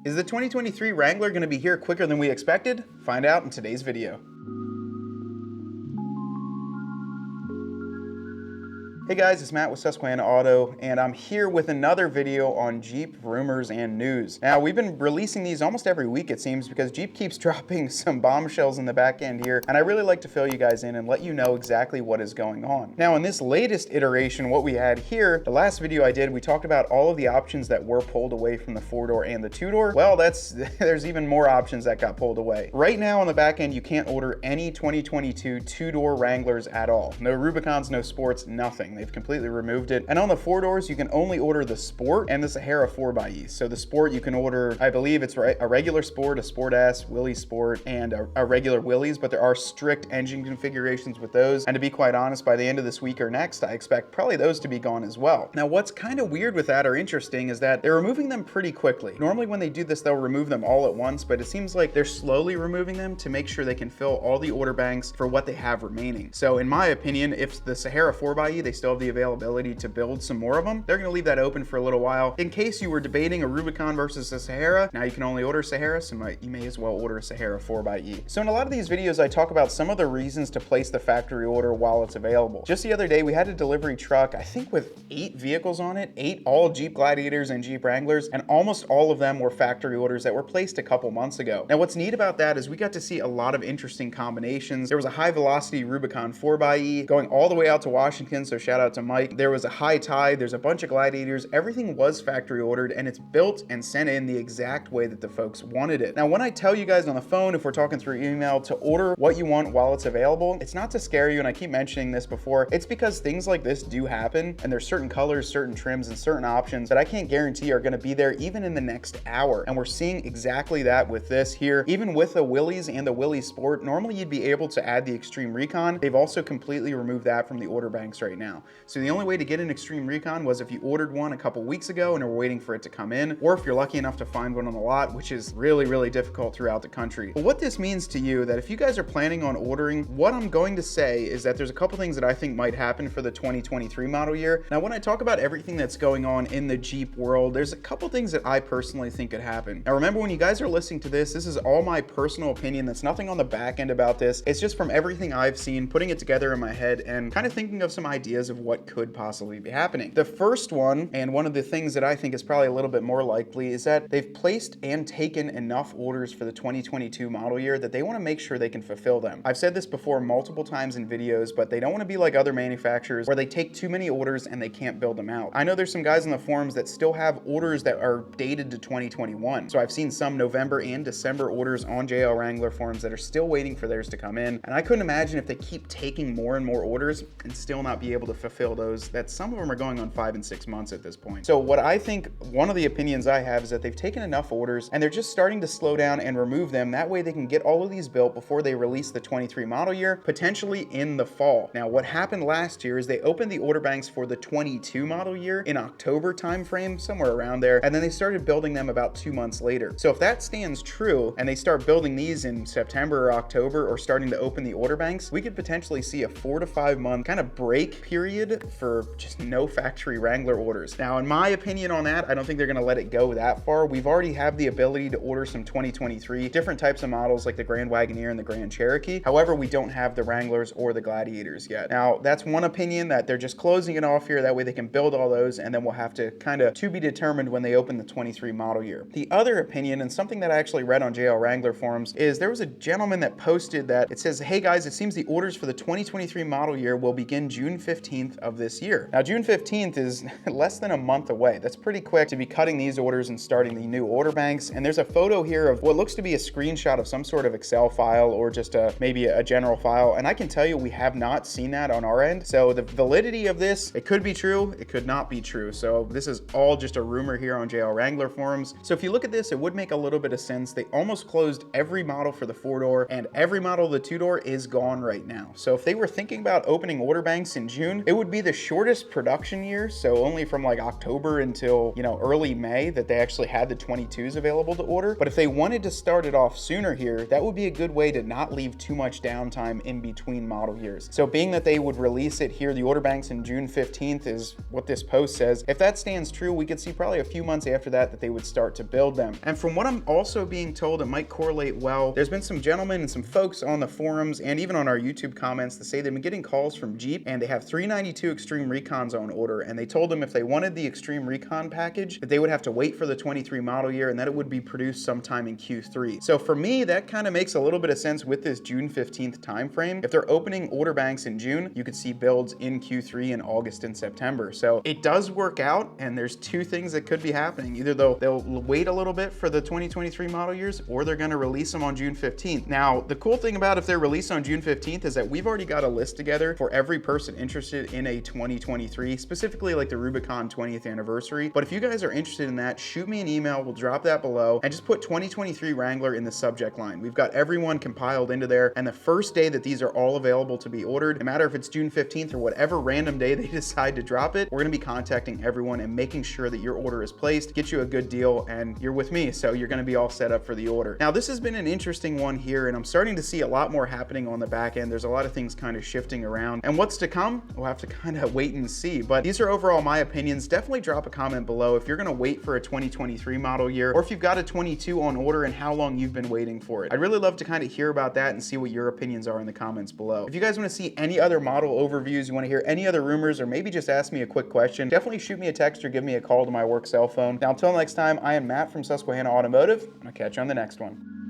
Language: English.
Is the 2023 Wrangler going to be here quicker than we expected? Find out in today's video. Hey guys, it's Matt with susqauto, and I'm here with another video on Jeep rumors and news. Now, we've been releasing these almost every week, it seems, because Jeep keeps dropping some bombshells in the back end here, and I really like to fill you guys in and let you know exactly what is going on. Now, in this latest iteration, what we had here, the last video I did, we talked about all of the options that were pulled away from the 4-door and the 2-door. Well, there's even more options that got pulled away. Right now on the back end, you can't order any 2022 2-door Wranglers at all. No Rubicons, no Sports, nothing. They've completely removed it. And on the 4-doors, you can only order the Sport and the Sahara 4xe. So the Sport, you can order, I believe it's a regular Sport, a Sport S, Willys Sport, and a regular Willys, but there are strict engine configurations with those. And to be quite honest, by the end of this week or next, I expect probably those to be gone as well. Now, what's kind of weird with that or interesting is that they're removing them pretty quickly. Normally when they do this, they'll remove them all at once, but it seems like they're slowly removing them to make sure they can fill all the order banks for what they have remaining. So in my opinion, if the Sahara 4xe, they still have the availability to build some more of them, they're going to leave that open for a little while. In case you were debating a Rubicon versus a Sahara, now you can only order Sahara, so you may as well order a Sahara 4xe. So in a lot of these videos, I talk about some of the reasons to place the factory order while it's available. Just the other day, we had a delivery truck, I think with 8 vehicles on it, 8 all Jeep Gladiators and Jeep Wranglers, and almost all of them were factory orders that were placed a couple months ago. Now what's neat about that is we got to see a lot of interesting combinations. There was a high velocity Rubicon 4xe going all the way out to Washington, so shout out to Mike. There was a high tide, there's a bunch of Gladiators, everything was factory ordered, and it's built and sent in the exact way that the folks wanted it. Now when I tell you guys on the phone, if we're talking through email, to order what you want while it's available, it's not to scare you, and I keep mentioning this before, it's because things like this do happen, and there's certain colors, certain trims, and certain options that I can't guarantee are gonna be there even in the next hour. And we're seeing exactly that with this here. Even with the Willys and the Willys Sport, normally you'd be able to add the Extreme Recon. They've also completely removed that from the order banks right now. So the only way to get an Extreme Recon was if you ordered one a couple weeks ago and are waiting for it to come in, or if you're lucky enough to find one on the lot, which is really, really difficult throughout the country. But what this means to you, that if you guys are planning on ordering, what I'm going to say is that there's a couple things that I think might happen for the 2023 model year. Now, when I talk about everything that's going on in the Jeep world, there's a couple things that I personally think could happen. Now, remember, when you guys are listening to this, this is all my personal opinion. That's nothing on the back end about this. It's just from everything I've seen, putting it together in my head and kind of thinking of some ideas of what could possibly be happening. The first one, and one of the things that I think is probably a little bit more likely, is that they've placed and taken enough orders for the 2022 model year that they want to make sure they can fulfill them. I've said this before multiple times in videos, but they don't want to be like other manufacturers where they take too many orders and they can't build them out. I know there's some guys in the forums that still have orders that are dated to 2021. So I've seen some November and December orders on JL Wrangler forums that are still waiting for theirs to come in. And I couldn't imagine if they keep taking more and more orders and still not be able to fulfill those, that some of them are going on 5 and 6 months at this point. So what I think, one of the opinions I have, is that they've taken enough orders and they're just starting to slow down and remove them. That way they can get all of these built before they release the 23 model year, potentially in the fall. Now, what happened last year is they opened the order banks for the 22 model year in October timeframe, somewhere around there, and then they started building them about 2 months later. So if that stands true and they start building these in September or October, or starting to open the order banks, we could potentially see a 4 to 5 month kind of break period for just no factory Wrangler orders. Now, in my opinion on that, I don't think they're gonna let it go that far. We've already have the ability to order some 2023 different types of models like the Grand Wagoneer and the Grand Cherokee. However, we don't have the Wranglers or the Gladiators yet. Now, that's one opinion, that they're just closing it off here. That way they can build all those, and then we'll have to kind of to be determined when they open the 23 model year. The other opinion, and something that I actually read on JL Wrangler forums, is there was a gentleman that posted that it says, hey guys, it seems the orders for the 2023 model year will begin June 15th of this year. Now, June 15th is less than a month away. That's pretty quick to be cutting these orders and starting the new order banks. And there's a photo here of what looks to be a screenshot of some sort of Excel file, or just maybe a general file. And I can tell you, we have not seen that on our end. So the validity of this, it could be true, it could not be true. So this is all just a rumor here on JL Wrangler forums. So if you look at this, it would make a little bit of sense. They almost closed every model for the 4-door, and every model of the 2-door is gone right now. So if they were thinking about opening order banks in June, it would be the shortest production year, so only from like October until, you know, early May that they actually had the 22s available to order. But if they wanted to start it off sooner here, that would be a good way to not leave too much downtime in between model years. So being that they would release it here, the order banks in June 15th is what this post says. If that stands true, we could see probably a few months after that they would start to build them. And from what I'm also being told, it might correlate well. There's been some gentlemen and some folks on the forums and even on our YouTube comments that say they've been getting calls from Jeep and they have 392 Extreme Recons on order, and they told them if they wanted the Extreme Recon package that they would have to wait for the 23 model year and that it would be produced sometime in Q3. So for me, that kind of makes a little bit of sense with this June 15th time frame. If they're opening order banks in June, you could see builds in Q3 in August and September. So it does work out, and there's two things that could be happening. Either they'll wait a little bit for the 2023 model years, or they're gonna release them on June 15th. Now, the cool thing about if they're released on June 15th is that we've already got a list together for every person interested in a 2023, specifically like the Rubicon 20th anniversary. But if you guys are interested in that, shoot me an email, we'll drop that below, and just put 2023 Wrangler in the subject line. We've got everyone compiled into there, and the first day that these are all available to be ordered, no matter if it's June 15th or whatever random day they decide to drop it, we're gonna be contacting everyone and making sure that your order is placed, get you a good deal, and you're with me, so you're gonna be all set up for the order. Now, this has been an interesting one here, and I'm starting to see a lot more happening on the back end. There's a lot of things kind of shifting around, and what's to come, we'll have to kind of wait and see. But these are overall my opinions. Definitely drop a comment below if you're gonna wait for a 2023 model year, or if you've got a 22 on order and how long you've been waiting for it. I'd really love to kind of hear about that and see what your opinions are in the comments below. If you guys wanna see any other model overviews, you wanna hear any other rumors, or maybe just ask me a quick question, definitely shoot me a text or give me a call to my work cell phone. Now, until next time, I am Matt from Susquauto Automotive, and I'll catch you on the next one.